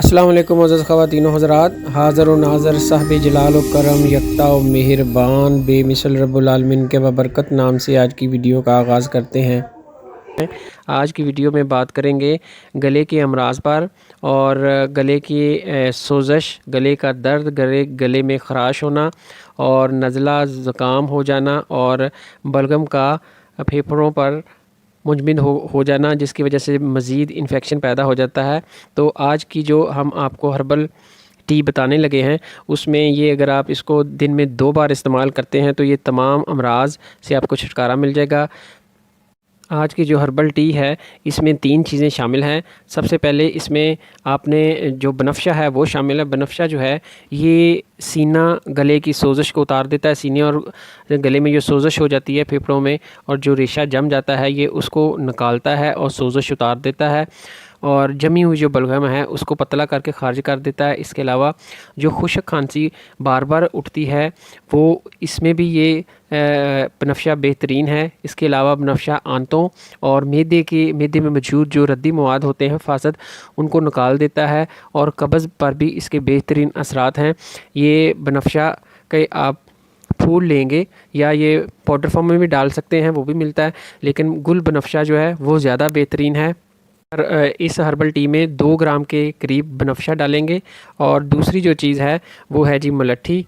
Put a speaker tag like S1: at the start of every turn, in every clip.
S1: अस्सलाम वालेकुम मोअज़्ज़ज़ ख़वातीनो हज़रात, हाज़िर व नाज़िर साहिब जलाल व करम यकता व मेहरबान बेमिसल रब्बुल आलमीन के बबरकत नाम से आज की वीडियो का आगाज़ करते हैं। आज की वीडियो में बात करेंगे गले के अमराज़ पर और गले की सोज़श, गले का दर्द, गले में ख़राश होना और नज़ला ज़ुकाम हो जाना और बलगम का फेफड़ों पर मुजमिन हो जाना, जिसकी वजह से मज़ीद इन्फेक्शन पैदा हो जाता है। तो आज की जो हम आपको हर्बल टी बताने लगे हैं, उसमें ये अगर आप इसको दिन में 2 बार इस्तेमाल करते हैं तो ये तमाम अमराज़ से आपको छुटकारा मिल जाएगा। आज की जो हर्बल टी है, इसमें 3 चीज़ें शामिल हैं। सबसे पहले इसमें आपने जो बनफ़शा है वो शामिल है। बनफ़शा जो है ये सीना, गले की सोज़श को उतार देता है। सीने और गले में जो सोज़श हो जाती है फेफड़ों में और जो रेशा जम जाता है, ये उसको निकालता है और सोज़श उतार देता है और जमी हुई जो बलगम है उसको पतला करके ख़ारिज कर देता है। इसके अलावा जो खुश्क खांसी बार बार उठती है, वो इसमें भी ये बनफ़शा बेहतरीन है। इसके अलावा बनफ़शा आंतों और मैदे में मौजूद जो रद्दी मवाद होते हैं फासद, उनको निकाल देता है और कब्ज़ पर भी इसके बेहतरीन असरात हैं। ये बनफ़शा के आप फूल लेंगे या ये पाउडर फॉर्म में भी डाल सकते हैं, वो भी मिलता है, लेकिन गुल बनफ़शा जो है वो ज़्यादा बेहतरीन है। इस हर्बल टी में 2 ग्राम के करीब बनफ़शा डालेंगे और दूसरी जो चीज़ है वो है जी मलट्ठी।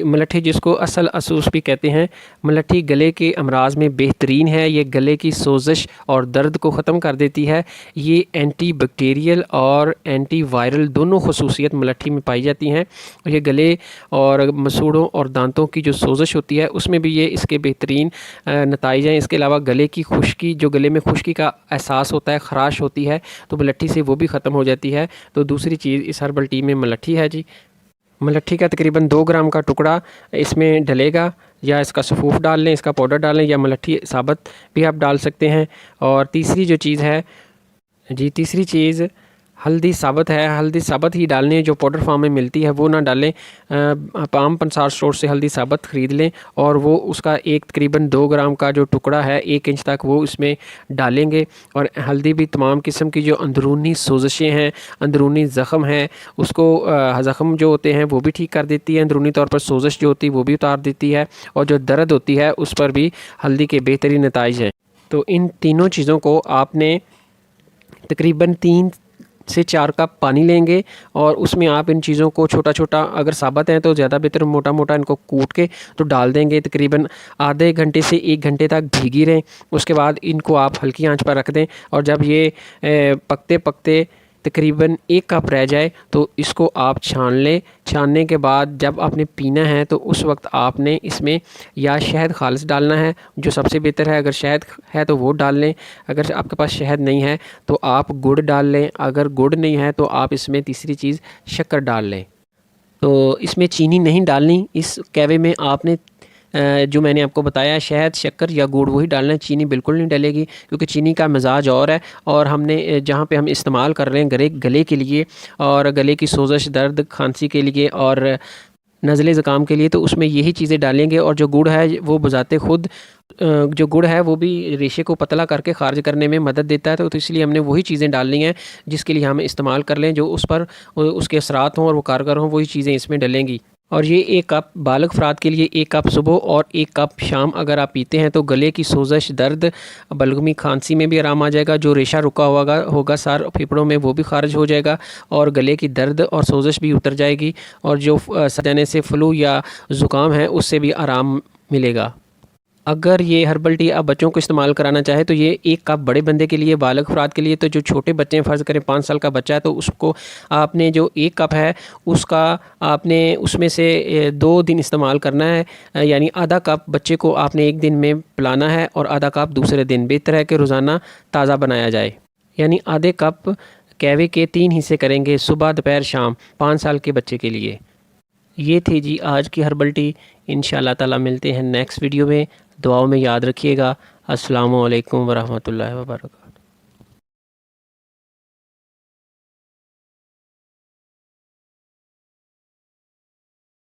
S1: मलट्ठी जिसको असल असूस भी कहते हैं। मलट्ठी गले के अमराज़ में बेहतरीन है। ये गले की सोज़श और दर्द को ख़त्म कर देती है। ये एंटी बैक्टीरियल और एंटी वायरल दोनों ख़ुसूसियत मलट्ठी में पाई जाती हैं। और ये गले और मसूड़ों और दांतों की जो सोज़श होती है उसमें भी ये इसके बेहतरीन नताइज हैं। इसके अलावा गले की खुश्की, जो गले में खुश्की का एहसास होता है, ख़राश होती है, तो मलट्ठी से वो भी ख़त्म हो जाती है। तो दूसरी चीज़ इस हर्बल टी में मलट्ठी है जी। मलट्ठी का तकरीबन 2 ग्राम का टुकड़ा इसमें डलेगा, या इसका सफ़ूफ डाल लें, इसका पाउडर डाल लें, या मलट्ठी साबुत भी आप डाल सकते हैं। और तीसरी जो चीज़ है जी, तीसरी चीज़ हल्दी साबुत है। हल्दी साबुत ही डालनी है, जो पाउडर फॉर्म में मिलती है वो ना डालें। आप आम पंसार स्टोर से हल्दी साबुत ख़रीद लें और वो उसका एक तकरीबन 2 ग्राम का जो टुकड़ा है 1 इंच तक वो इसमें डालेंगे। और हल्दी भी तमाम किस्म की जो अंदरूनी सोज़शें हैं, अंदरूनी ज़ख़म हैं, उसको ज़ख़म जो होते हैं वो भी ठीक कर देती है। अंदरूनी तौर पर सोज़श जो होती है वो भी उतार देती है और जो दर्द होती है उस पर भी हल्दी के बेहतरीन नताइज हैं। तो इन तीनों चीज़ों को आपने तकरीबन 3 से 4 कप पानी लेंगे और उसमें आप इन चीज़ों को छोटा छोटा, अगर साबुत हैं तो ज़्यादा बेहतर, मोटा मोटा इनको कूट के तो डाल देंगे। तकरीबन आधे घंटे से 1 घंटे तक भीगी रहें। उसके बाद इनको आप हल्की आंच पर रख दें और जब ये पकते पकते तकरीबन 1 कप रह जाए तो इसको आप छान लें। छानने के बाद जब आपने पीना है तो उस वक्त आपने इसमें या शहद खालिस डालना है, जो सबसे बेहतर है। अगर शहद है तो वो डाल लें, अगर आपके पास शहद नहीं है तो आप गुड़ डाल लें, अगर गुड़ नहीं है तो आप इसमें तीसरी चीज़ शक्कर डाल लें। तो इसमें चीनी नहीं डालनी। इस कैवे में आपने जो मैंने आपको बताया, शहद, शक्कर या गुड़ वही डालना है, चीनी बिल्कुल नहीं डलेगी, क्योंकि चीनी का मिजाज और है। और हमने जहाँ पे हम इस्तेमाल कर रहे हैं गले के लिए और गले की सोज़श, दर्द, खांसी के लिए और नज़ले ज़ुकाम के लिए, तो उसमें यही चीज़ें डालेंगे। और जो गुड़ है वो बज़ाते ख़ुद जो गुड़ है वो भी रेशे को पतला करके ख़ारिज करने में मदद देता है। तो इसलिए हमने वही चीज़ें डालनी हैं जिसके लिए हम इस्तेमाल कर लें, जो उस पर उसके असरात हों और वो कारगर हों, वही चीज़ें इसमें डलेंगी। और ये 1 कप बालग अफराद के लिए 1 कप सुबह और 1 कप शाम अगर आप पीते हैं तो गले की सोज़श, दर्द, बलगमी, खांसी में भी आराम आ जाएगा। जो रेशा रुका होगा सार फेफड़ों में वो भी खारिज हो जाएगा और गले की दर्द और सोज़श भी उतर जाएगी और जो सजाने से फ्लू या ज़ुकाम है उससे भी आराम मिलेगा। अगर ये हर्बल टी आप बच्चों को इस्तेमाल कराना चाहे तो ये 1 कप बड़े बंदे के लिए, बालग अफराद के लिए। तो जो छोटे बच्चे हैं, फ़र्ज़ करें 5 साल का बच्चा है, तो उसको आपने जो 1 कप है उसका आपने उसमें से 2 दिन इस्तेमाल करना है। यानी आधा कप बच्चे को आपने 1 दिन में पिलाना है और आधा कप दूसरे दिन। बेहतर है कि रोज़ाना ताज़ा बनाया जाए। यानी आधे कप कैवे के 3 हिस्से करेंगे, सुबह, दोपहर, शाम, 5 साल के बच्चे के लिए। ये थी जी आज की हर्बल टी। इंशाअल्लाह ताला मिलते हैं नेक्स्ट वीडियो में। दुआओं में याद रखिएगा। अस्सलामु अलैकुम वरहमतुल्लाहि वबरकातुहू।